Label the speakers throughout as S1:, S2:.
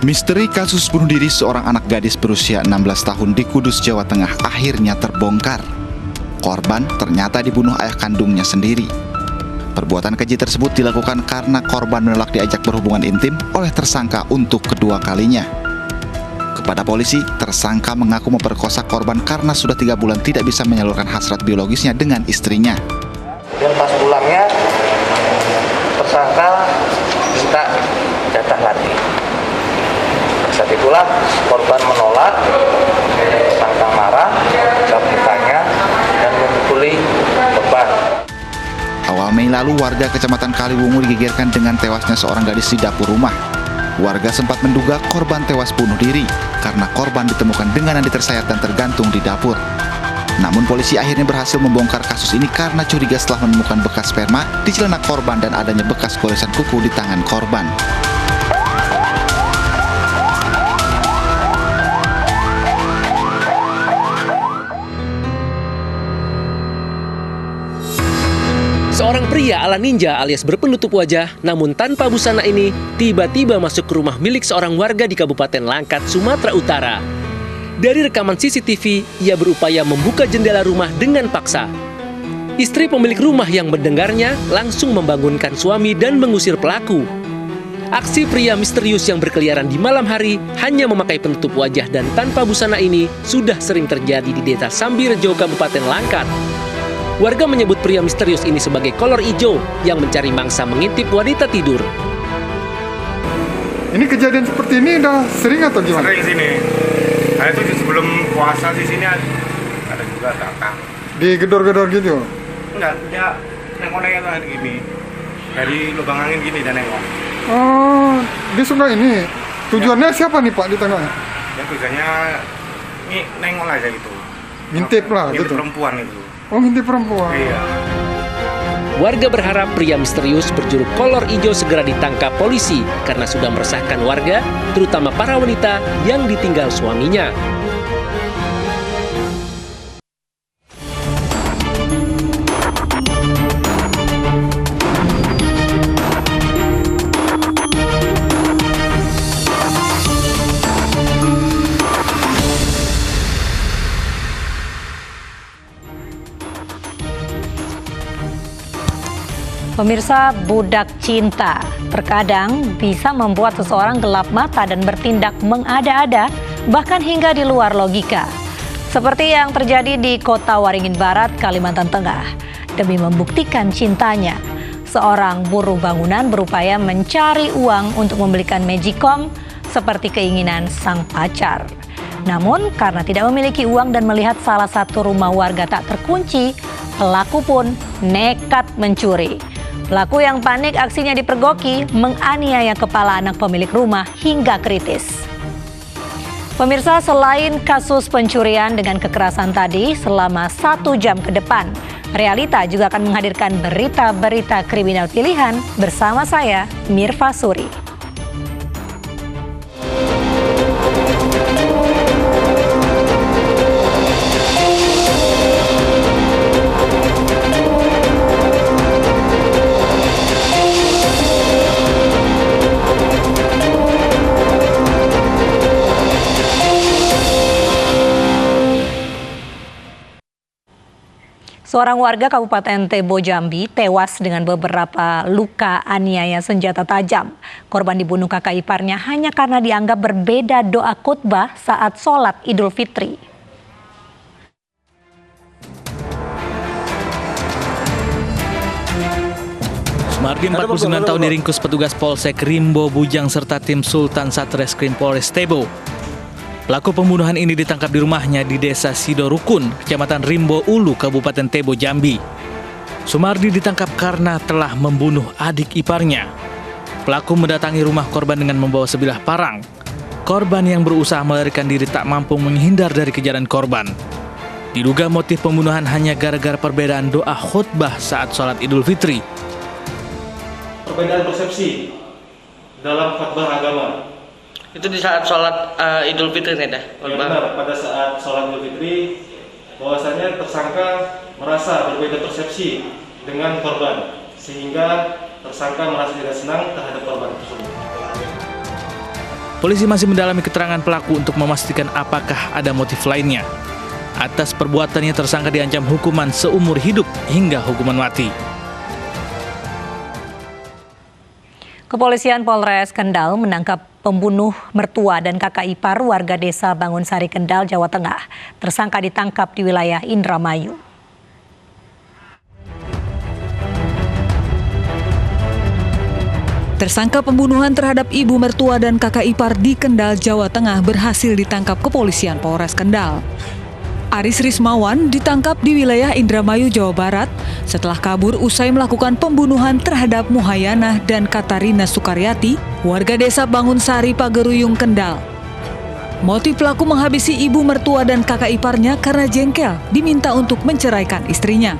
S1: Misteri kasus bunuh diri seorang anak gadis berusia 16 tahun di Kudus, Jawa Tengah akhirnya terbongkar. Korban ternyata dibunuh ayah kandungnya sendiri. Perbuatan keji tersebut dilakukan karena korban menolak diajak berhubungan intim oleh tersangka untuk kedua kalinya. Kepada polisi, tersangka mengaku memperkosa korban karena sudah 3 bulan tidak bisa menyalurkan hasrat biologisnya dengan istrinya.
S2: Dan pas pulangnya, tersangka minta jatah lagi. Saat itulah korban menolak, tersangka marah, mukanya dan memukuli korban.
S1: Awal Mei lalu, warga Kecamatan Kaliwungu digegerkan dengan tewasnya seorang gadis di dapur rumah. Warga sempat menduga korban tewas bunuh diri karena korban ditemukan dengan nadi tersayat dan tergantung di dapur. Namun polisi akhirnya berhasil membongkar kasus ini karena curiga setelah menemukan bekas sperma di celana korban dan adanya bekas goresan kuku di tangan korban.
S3: Seorang pria ala ninja alias berpenutup wajah namun tanpa busana ini tiba-tiba masuk ke rumah milik seorang warga di Kabupaten Langkat, Sumatera Utara. Dari rekaman CCTV, ia berupaya membuka jendela rumah dengan paksa. Istri pemilik rumah yang mendengarnya langsung membangunkan suami dan mengusir pelaku. Aksi pria misterius yang berkeliaran di malam hari hanya memakai penutup wajah dan tanpa busana ini sudah sering terjadi di Desa Sambirejo, Kabupaten Langkat. Warga menyebut pria misterius ini sebagai kolor ijo yang mencari mangsa mengintip wanita tidur.
S4: Ini kejadian seperti ini udah sering atau gimana?
S5: Sering sini. Nah itu sebelum puasa di sini ada juga datang.
S4: Di gedor-gedor gitu?
S5: Enggak, dia nengok-nengok gini. Dari lubang angin gini dan nengok.
S4: Oh, dia suka ini. Tujuannya siapa nih Pak di tengahnya?
S5: Ya tujuannya ini nengok aja gitu.
S4: Ngintip lah
S5: Ngintip
S4: gitu.
S5: perempuan itu.
S4: Oh, ngintip perempuan.
S5: Iya.
S3: Warga berharap pria misterius berjuluk kolor ijo segera ditangkap polisi karena sudah meresahkan warga, terutama para wanita yang ditinggal suaminya.
S6: Pemirsa, budak cinta terkadang bisa membuat seseorang gelap mata dan bertindak mengada-ada, bahkan hingga di luar logika. Seperti yang terjadi di Kota Waringin Barat, Kalimantan Tengah. Demi membuktikan cintanya, seorang buruh bangunan berupaya mencari uang untuk membelikan magicom seperti keinginan sang pacar. Namun karena tidak memiliki uang dan melihat salah satu rumah warga tak terkunci, pelaku pun nekat mencuri. Pelaku yang panik aksinya dipergoki menganiaya kepala anak pemilik rumah hingga kritis. Pemirsa, selain kasus pencurian dengan kekerasan tadi selama 1 jam ke depan, Realita juga akan menghadirkan berita-berita kriminal pilihan bersama saya, Mirva Suri. Seorang warga Kabupaten Tebo Jambi tewas dengan beberapa luka aniaya senjata tajam. Korban dibunuh kakak iparnya hanya karena dianggap berbeda doa khutbah saat sholat Idul Fitri.
S7: Sumardi, 49 tahun, diringkus petugas Polsek Rimbo Bujang serta tim Sultan Satreskrim Polres Tebo. Pelaku pembunuhan ini ditangkap di rumahnya di Desa Sidorukun, Kecamatan Rimbo Ulu, Kabupaten Tebo Jambi. Sumardi ditangkap karena telah membunuh adik iparnya. Pelaku mendatangi rumah korban dengan membawa sebilah parang. Korban yang berusaha melarikan diri tak mampu menghindar dari kejaran korban. Diduga motif pembunuhan hanya gara-gara perbedaan doa khutbah saat sholat Idul Fitri.
S8: Perbedaan persepsi dalam khutbah agama.
S9: Itu di saat sholat Idul Fitri nih dah?
S8: Ya benar, pada saat sholat Idul Fitri bahwasanya tersangka merasa berbeda persepsi dengan korban sehingga tersangka merasa tidak senang terhadap korban tersebut.
S7: Polisi masih mendalami keterangan pelaku untuk memastikan apakah ada motif lainnya. Atas perbuatannya tersangka diancam hukuman seumur hidup hingga hukuman mati.
S6: Kepolisian Polres Kendal menangkap pembunuh mertua dan kakak ipar warga desa Bangunsari, Kendal, Jawa Tengah. Tersangka ditangkap di wilayah Indramayu.
S10: Tersangka pembunuhan terhadap ibu mertua dan kakak ipar di Kendal, Jawa Tengah berhasil ditangkap Kepolisian Polres Kendal. Aris Rismawan ditangkap di wilayah Indramayu, Jawa Barat setelah kabur usai melakukan pembunuhan terhadap Muhayanah dan Katarina Sukaryati, warga desa Bangunsari, Pageruyung, Kendal. Motif pelaku menghabisi ibu mertua dan kakak iparnya karena jengkel diminta untuk menceraikan istrinya.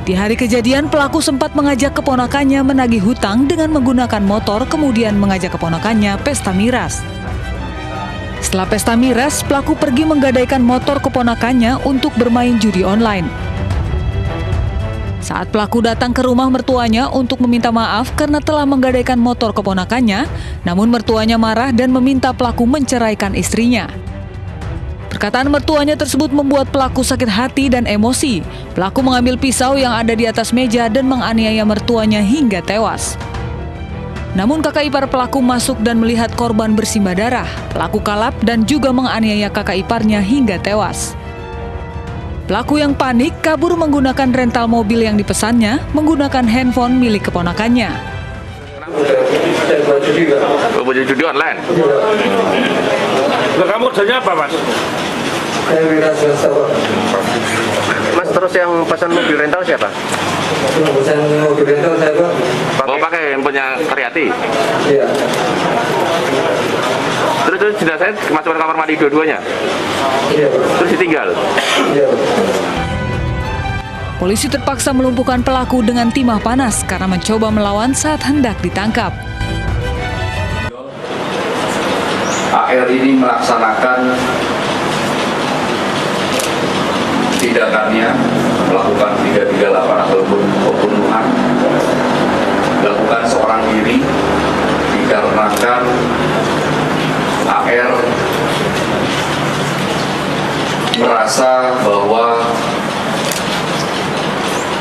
S10: Di hari kejadian, pelaku sempat mengajak keponakannya menagih hutang dengan menggunakan motor, kemudian mengajak keponakannya pesta miras. Setelah pesta miras, pelaku pergi menggadaikan motor keponakannya untuk bermain judi online. Saat pelaku datang ke rumah mertuanya untuk meminta maaf karena telah menggadaikan motor keponakannya, namun mertuanya marah dan meminta pelaku menceraikan istrinya. Perkataan mertuanya tersebut membuat pelaku sakit hati dan emosi. Pelaku mengambil pisau yang ada di atas meja dan menganiaya mertuanya hingga tewas. Namun kakak ipar pelaku masuk dan melihat korban bersimbah darah. Pelaku kalap dan juga menganiaya kakak iparnya hingga tewas. Pelaku yang panik kabur menggunakan rental mobil yang dipesannya, menggunakan handphone milik keponakannya.
S2: Judi online.
S5: Kamu kerjanya apa, Mas?
S2: Mas, terus yang pesan mobil rental siapa?
S11: Pesan mobil rental saya, Pak.
S2: Oh, pakai handphonenya Karyati?
S11: Iya.
S2: Terus jenazahnya masukkan kamar mandi dua-duanya?
S11: Iya, Pak.
S2: Terus ditinggal?
S11: Iya, Pak.
S10: Polisi terpaksa melumpuhkan pelaku dengan timah panas karena mencoba melawan saat hendak ditangkap.
S12: AR ini melaksanakan tindakannya, melakukan 338 atau pembunuhan, dilakukan seorang diri dikarenakan AR merasa bahwa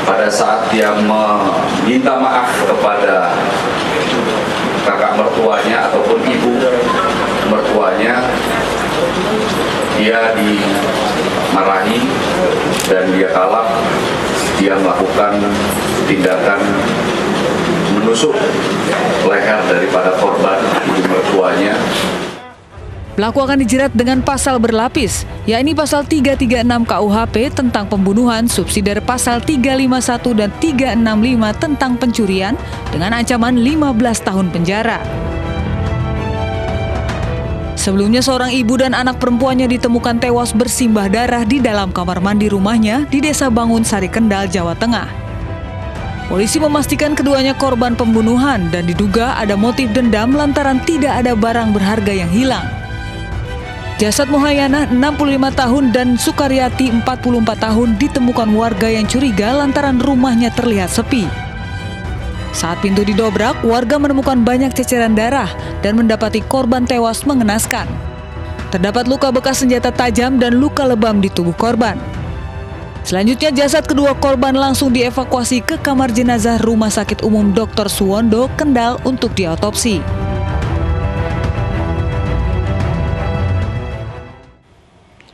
S12: pada saat dia meminta maaf kepada kakak mertuanya ataupun ibu mertuanya, dia dimarahi dan dia kalap. Dia melakukan tindakan menusuk leher daripada korban ibu mertuanya.
S10: Pelaku akan dijerat dengan pasal berlapis, yakni pasal 336 KUHP tentang pembunuhan, subsidiar pasal 351 dan 365 tentang pencurian dengan ancaman 15 tahun penjara. Sebelumnya seorang ibu dan anak perempuannya ditemukan tewas bersimbah darah di dalam kamar mandi rumahnya di Desa Bangunsari, Kendal, Jawa Tengah. Polisi memastikan keduanya korban pembunuhan dan diduga ada motif dendam lantaran tidak ada barang berharga yang hilang. Jasad Muhayanah 65 tahun dan Sukaryati 44 tahun ditemukan warga yang curiga lantaran rumahnya terlihat sepi. Saat pintu didobrak, warga menemukan banyak ceceran darah dan mendapati korban tewas mengenaskan. Terdapat luka bekas senjata tajam dan luka lebam di tubuh korban. Selanjutnya jasad kedua korban langsung dievakuasi ke kamar jenazah Rumah Sakit Umum Dr. Suwondo, Kendal untuk diotopsi.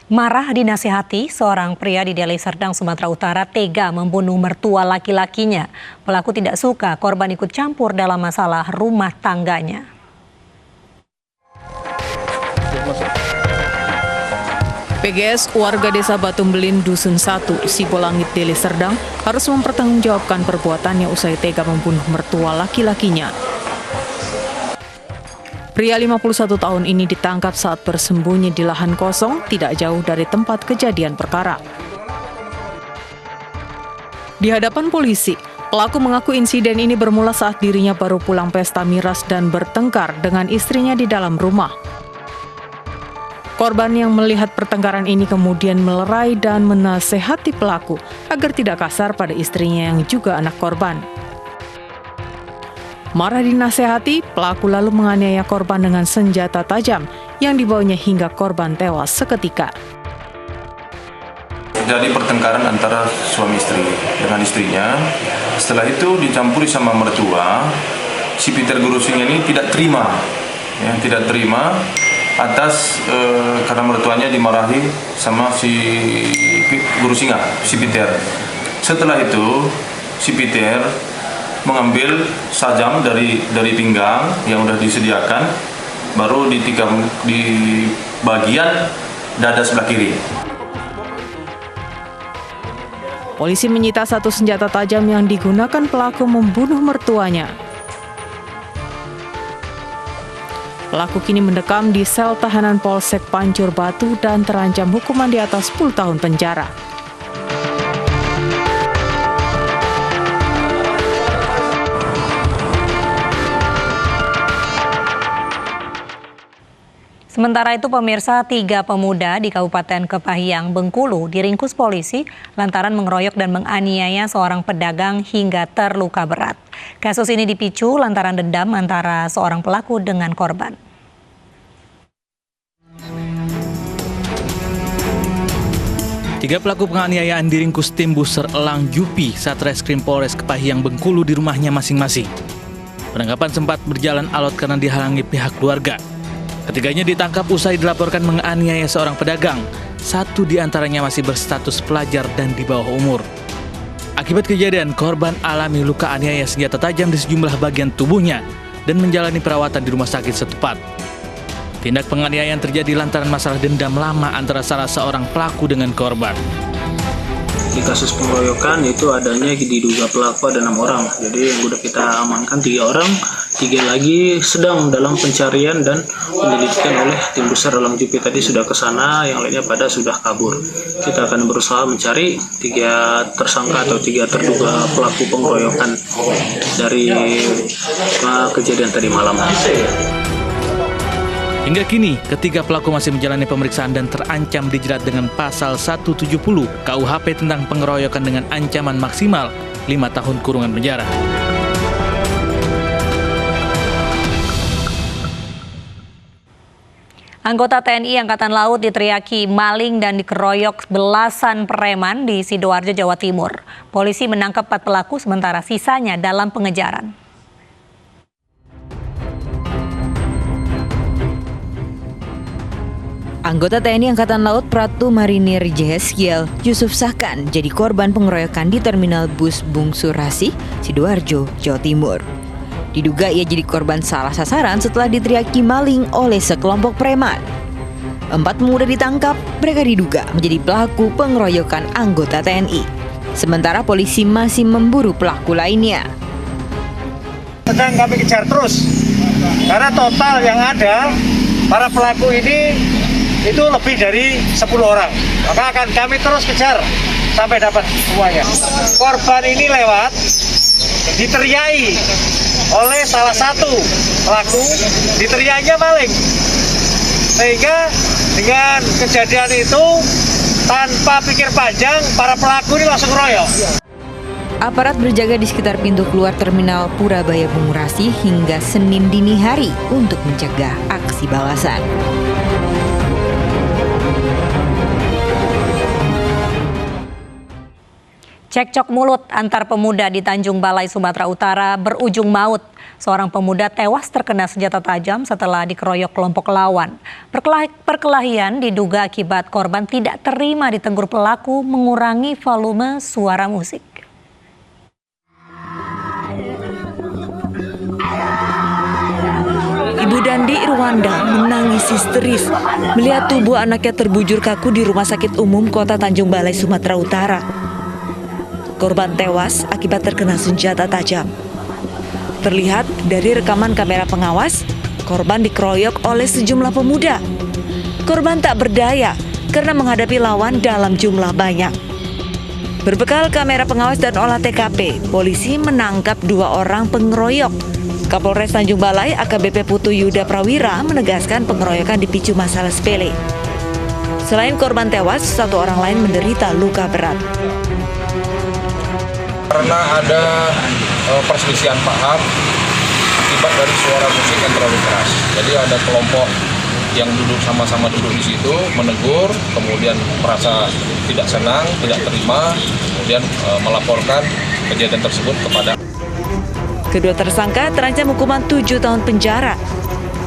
S6: Marah dinasihati, seorang pria di Deli Serdang, Sumatera Utara tega membunuh mertua laki-lakinya. Pelaku tidak suka korban ikut campur dalam masalah rumah tangganya.
S10: PGS warga desa Batumbelin, Dusun 1, Sibolangit, Deli Serdang harus mempertanggungjawabkan perbuatannya usai tega membunuh mertua laki-lakinya. Pria 51 tahun ini ditangkap saat bersembunyi di lahan kosong tidak jauh dari tempat kejadian perkara. Di hadapan polisi, pelaku mengaku insiden ini bermula saat dirinya baru pulang pesta miras dan bertengkar dengan istrinya di dalam rumah. Korban yang melihat pertengkaran ini kemudian melerai dan menasehati pelaku agar tidak kasar pada istrinya yang juga anak korban. Marah dinasehati, pelaku lalu menganiaya korban dengan senjata tajam yang dibawanya hingga korban tewas seketika.
S13: Jadi pertengkaran antara suami istri dengan istrinya. Setelah itu dicampuri sama mertua. Si Peter Guru Singa ini tidak terima, tidak terima atas karena mertuanya dimarahi sama si Guru Singa, si Peter. Setelah itu si Peter mengambil sajam dari pinggang yang sudah disediakan, baru ditikam di bagian dada sebelah kiri.
S10: Polisi menyita satu senjata tajam yang digunakan pelaku membunuh mertuanya. Pelaku kini mendekam di sel tahanan Polsek Pancur Batu dan terancam hukuman di atas 10 tahun penjara.
S6: Sementara itu pemirsa, 3 pemuda di Kabupaten Kepahyang, Bengkulu diringkus polisi lantaran mengeroyok dan menganiaya seorang pedagang hingga terluka berat. Kasus ini dipicu lantaran dendam antara seorang pelaku dengan korban.
S7: Tiga pelaku penganiayaan diringkus tim Buser Elang Jupi Satreskrim Polres Kepahyang, Bengkulu di rumahnya masing-masing. Penangkapan sempat berjalan alot karena dihalangi pihak keluarga. Ketiganya ditangkap usai dilaporkan menganiaya seorang pedagang. Satu di antaranya masih berstatus pelajar dan di bawah umur. Akibat kejadian, korban alami luka aniaya senjata tajam di sejumlah bagian tubuhnya dan menjalani perawatan di rumah sakit setempat. Tindak penganiayaan terjadi lantaran masalah dendam lama antara salah seorang pelaku dengan korban.
S14: Di kasus pengeroyokan itu adanya diduga pelaku ada 6 orang. Jadi yang sudah kita amankan 3 orang, 3 lagi sedang dalam pencarian dan penyelidikan oleh tim besar Elang Jupi tadi sudah ke sana, yang lainnya pada sudah kabur. Kita akan berusaha mencari 3 tersangka atau 3 terduga pelaku pengeroyokan dari kejadian tadi malam.
S7: Hingga kini, ketiga pelaku masih menjalani pemeriksaan dan terancam dijerat dengan pasal 170 KUHP tentang pengeroyokan dengan ancaman maksimal 5 tahun kurungan penjara.
S6: Anggota TNI Angkatan Laut diteriaki maling dan dikeroyok belasan preman di Sidoarjo, Jawa Timur. Polisi menangkap 4 pelaku sementara sisanya dalam pengejaran.
S15: Anggota TNI Angkatan Laut Pratu Marinir Jeheskiel Yusuf Sahkan jadi korban pengeroyokan di Terminal Bus Bungsurasi, Sidoarjo, Jawa Timur. Diduga ia jadi korban salah sasaran setelah diteriaki maling oleh sekelompok preman. 4 pemuda ditangkap, mereka diduga menjadi pelaku pengeroyokan anggota TNI. Sementara polisi masih memburu pelaku lainnya.
S5: Sedang kami kejar terus, karena total yang ada para pelaku ini itu lebih dari 10 orang. Maka akan kami terus kejar sampai dapat semuanya. Korban ini lewat, diteriaki oleh salah satu pelaku, diteriaknya maling. Sehingga dengan kejadian itu, tanpa pikir panjang, para pelaku ini langsung royok.
S15: Aparat berjaga di sekitar pintu keluar Terminal Purabaya Bungurasi hingga Senin dini hari untuk mencegah aksi balasan.
S6: Cekcok mulut antar pemuda di Tanjung Balai, Sumatera Utara berujung maut. Seorang pemuda tewas terkena senjata tajam setelah dikeroyok kelompok lawan. Perkelahian diduga akibat korban tidak terima ditegur pelaku mengurangi volume suara musik.
S10: Ibu Dandi Irwanda menangis histeris melihat tubuh anaknya terbujur kaku di Rumah Sakit Umum Kota Tanjung Balai, Sumatera Utara. Korban tewas akibat terkena senjata tajam. Terlihat dari rekaman kamera pengawas, korban dikeroyok oleh sejumlah pemuda. Korban tak berdaya karena menghadapi lawan dalam jumlah banyak. Berbekal kamera pengawas dan olah TKP, polisi menangkap 2 orang pengeroyok. Kapolres Tanjung Balai AKBP Putu Yuda Prawira menegaskan pengeroyokan dipicu masalah sepele. Selain korban tewas, 1 orang lain menderita luka berat.
S16: Karena ada perselisihan paham akibat dari suara musik yang terlalu keras. Jadi ada kelompok yang sama-sama duduk di situ menegur, kemudian merasa tidak senang, tidak terima, kemudian melaporkan kejadian tersebut kepada.
S10: Kedua tersangka terancam hukuman 7 tahun penjara.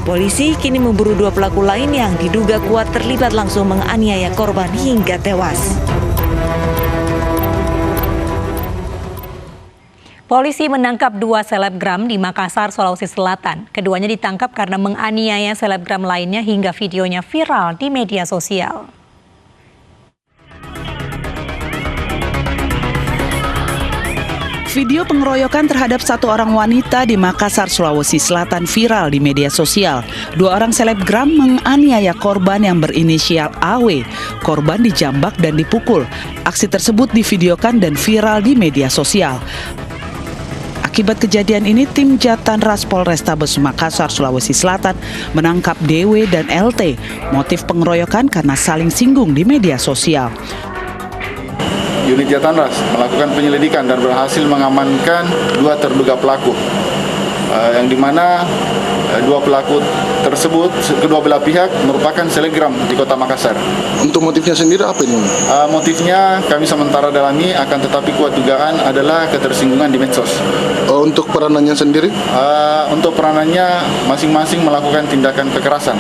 S10: Polisi kini memburu 2 pelaku lain yang diduga kuat terlibat langsung menganiaya korban hingga tewas.
S6: Polisi menangkap 2 selebgram di Makassar, Sulawesi Selatan. Keduanya ditangkap karena menganiaya selebgram lainnya hingga videonya viral di media sosial.
S17: Video pengeroyokan terhadap 1 orang wanita di Makassar, Sulawesi Selatan viral di media sosial. 2 orang selebgram menganiaya korban yang berinisial AW. Korban dijambak dan dipukul. Aksi tersebut divideokan dan viral di media sosial. Akibat kejadian ini, tim Jatanras Polrestabes Makassar, Sulawesi Selatan menangkap DW dan LT. Motif pengeroyokan karena saling singgung di media sosial.
S18: Unit Jatanras melakukan penyelidikan dan berhasil mengamankan 2 terduga pelaku, yang dimana 2 pelaku tersebut kedua belah pihak merupakan selebgram di Kota Makassar.
S19: Untuk motifnya sendiri apa ini?
S18: Motifnya kami sementara dalami, akan tetapi kuat dugaan adalah ketersinggungan di medsos.
S19: Untuk peranannya sendiri?
S18: Untuk peranannya masing-masing melakukan tindakan kekerasan.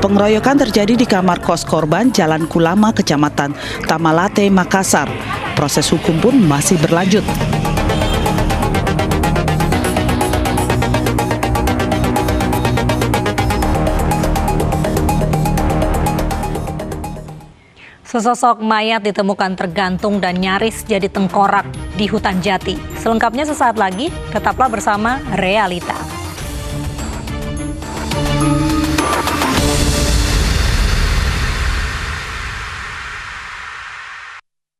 S17: Pengeroyokan terjadi di kamar kos korban Jalan Kulama, Kecamatan Tamalate, Makassar. Proses hukum pun masih berlanjut.
S6: Sesosok mayat ditemukan tergantung dan nyaris jadi tengkorak di hutan jati. Selengkapnya sesaat lagi, tetaplah bersama Realita.